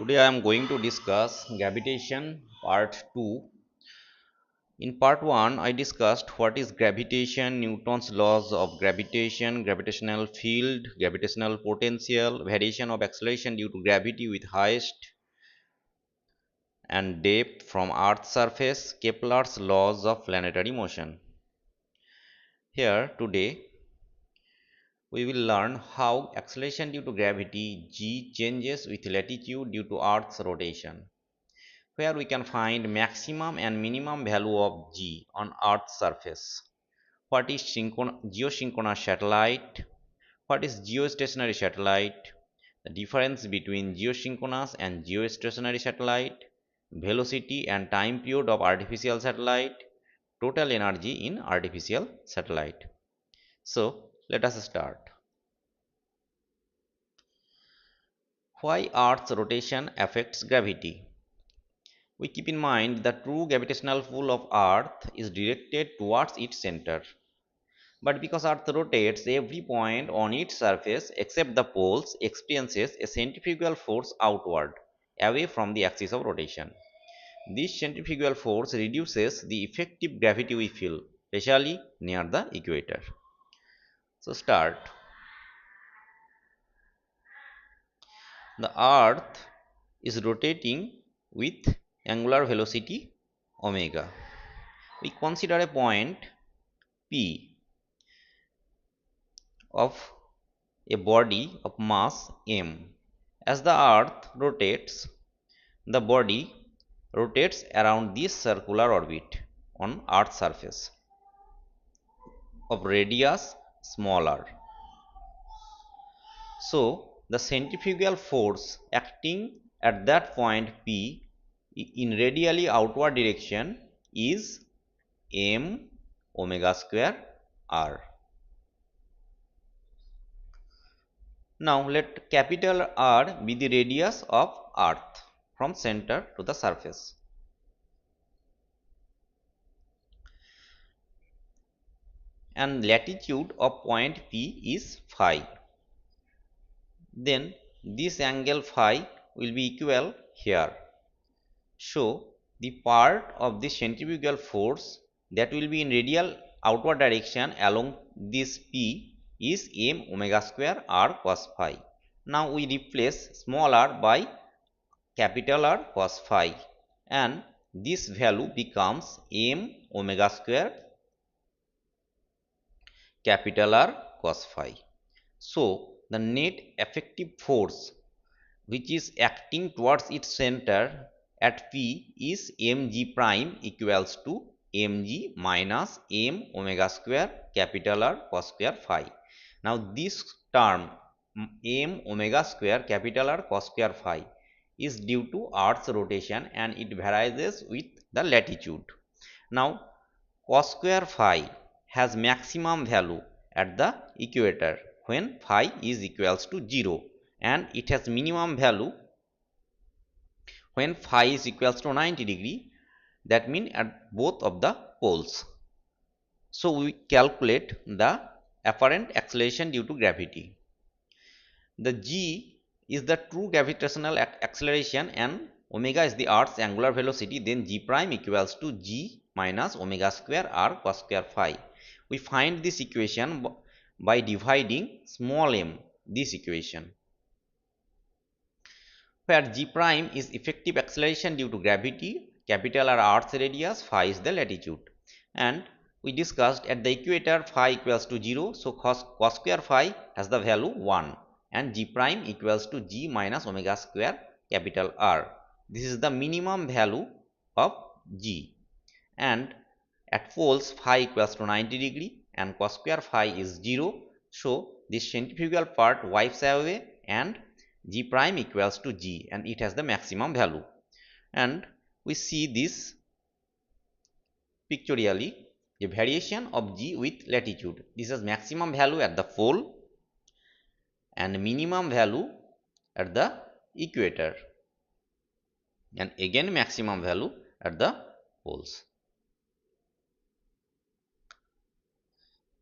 Today I am going to discuss gravitation part 2. In part 1 I discussed what is gravitation, Newton's laws of gravitation, gravitational field, gravitational potential, variation of acceleration due to gravity with highest and depth from Earth's surface, Kepler's laws of planetary motion. Here today we will learn how acceleration due to gravity g changes with latitude due to Earth's rotation, where we can find maximum and minimum value of g on Earth's surface. What is geosynchronous satellite? What is geostationary satellite? The difference between geosynchronous and geostationary satellite, velocity and time period of artificial satellite, total energy in artificial satellite. So let us start. Why Earth's rotation affects gravity? We keep in mind the true gravitational pull of Earth is directed towards its center. But because Earth rotates, every point on its surface except the poles experiences a centrifugal force outward, away from the axis of rotation. This centrifugal force reduces the effective gravity we feel, especially near the equator. So start. The Earth is rotating with angular velocity omega. We consider a point P of a body of mass m. As the Earth rotates, the body rotates around this circular orbit on Earth's surface of radius smaller. So, the centrifugal force acting at that point P in radially outward direction is m omega square r. Now let capital R be the radius of Earth from center to the surface. And latitude of point P is phi. Then this angle phi will be equal here. So the part of the centrifugal force that will be in radial outward direction along this P is m omega square r cos phi. Now we replace small r by capital R cos phi, and this value becomes m omega square capital R cos phi. So the net effective force which is acting towards its center at P is mg prime equals to mg minus m omega square capital R cos square phi. Now this term m omega square capital R cos square phi is due to Earth's rotation and it varies with the latitude. Now cos square phi has maximum value at the equator when phi is equals to 0, and it has minimum value when phi is equals to 90 degree, that means at both of the poles. So we calculate the apparent acceleration due to gravity. The g is the true gravitational acceleration and omega is the Earth's angular velocity, then g prime equals to g minus omega square r cos square phi. We find this equation by dividing small m this equation, where g prime is effective acceleration due to gravity, capital R Earth's radius, phi is the latitude. And we discussed at the equator phi equals to 0, so cos square phi has the value 1 and g prime equals to g minus omega square capital R. This is the minimum value of g, and at poles phi equals to 90 degree and cos square phi is 0, so this centrifugal part wipes away and g prime equals to g and it has the maximum value. And we see this pictorially, the variation of g with latitude. This is maximum value at the pole and minimum value at the equator, and again maximum value at the poles.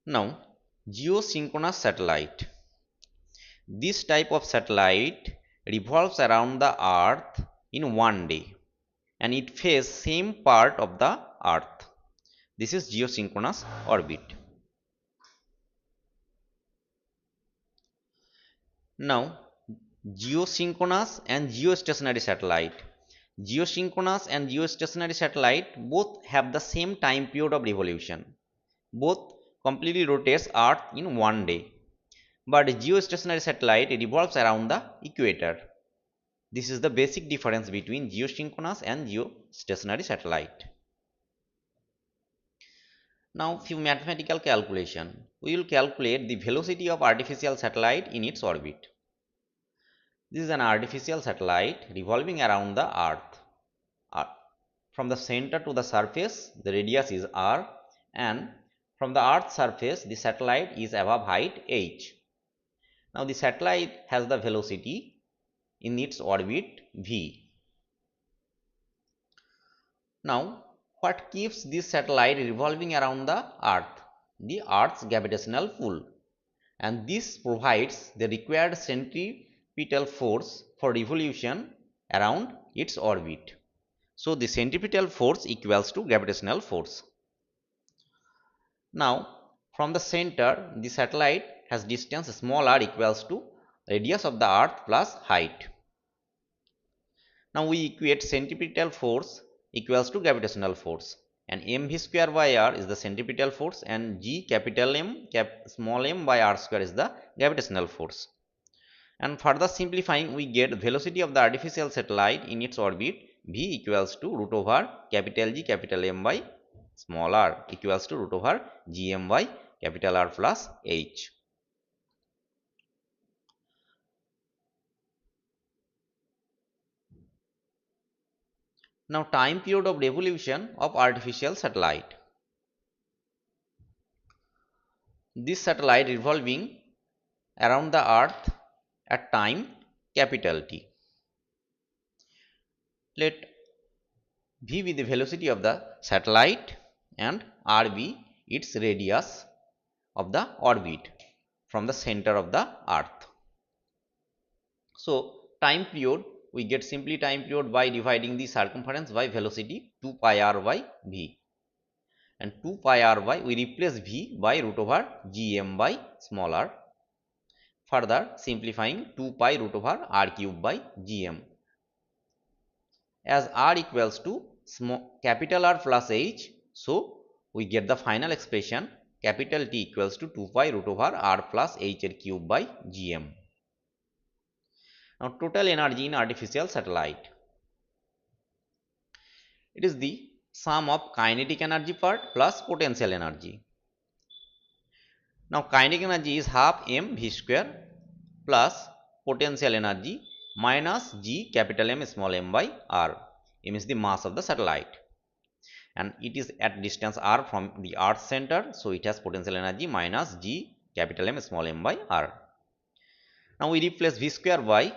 Now geosynchronous satellite. This type of satellite revolves around the earth in one day and it faces same part of the earth. This is geosynchronous orbit. Now, geosynchronous and geostationary satellite. Geosynchronous and geostationary satellite both have the same time period of revolution. Both completely rotates Earth in one day. But geostationary satellite revolves around the equator. This is the basic difference between geosynchronous and geostationary satellite. Now, few mathematical calculation. We will calculate the velocity of artificial satellite in its orbit. This is an artificial satellite revolving around the Earth. From the center to the surface, the radius is r, and from the Earth's surface, the satellite is above height h. Now, the satellite has the velocity in its orbit v. Now, what keeps this satellite revolving around the Earth? The Earth's gravitational pull, and this provides the required centripetal force for revolution around its orbit. So, the centripetal force equals to gravitational force. Now, from the center, the satellite has distance small r equals to radius of the Earth plus height. Now, we equate centripetal force equals to gravitational force, and mv square by r is the centripetal force and g capital M small m by r square is the gravitational force. And further simplifying, we get velocity of the artificial satellite in its orbit v equals to root over capital G capital M by small r equals to root over gm by capital R plus h. Now, time period of revolution of artificial satellite. This satellite revolving around the Earth at time capital T. Let v be the velocity of the satellite and r be its radius of the orbit from the center of the Earth. So, time period, we get simply time period by dividing the circumference by velocity 2 pi r by v, and 2 pi r by we replace v by root over gm by small r. Further simplifying 2 pi root over r cube by gm. As r equals to capital R plus h, so we get the final expression capital T equals to 2 pi root over r plus h cube by gm. Now, total energy in artificial satellite. It is the sum of kinetic energy part plus potential energy. Now, kinetic energy is half m v square plus potential energy minus g capital M small m by r. M is the mass of the satellite, and it is at distance r from the Earth center, so it has potential energy minus g capital M small m by r. Now, we replace v square by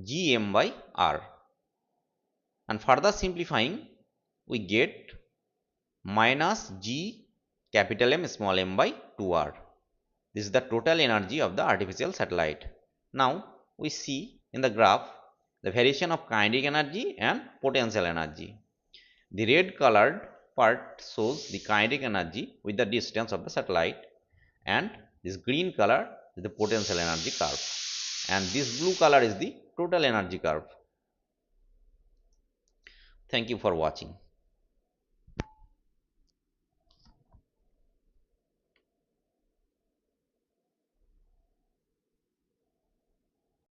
gm by r, and further simplifying we get minus g capital M small m by 2r. This is the total energy of the artificial satellite. Now, we see in the graph the variation of kinetic energy and potential energy. The red colored part shows the kinetic energy with the distance of the satellite, and this green color is the potential energy curve, and this blue color is the total energy curve. Thank you for watching.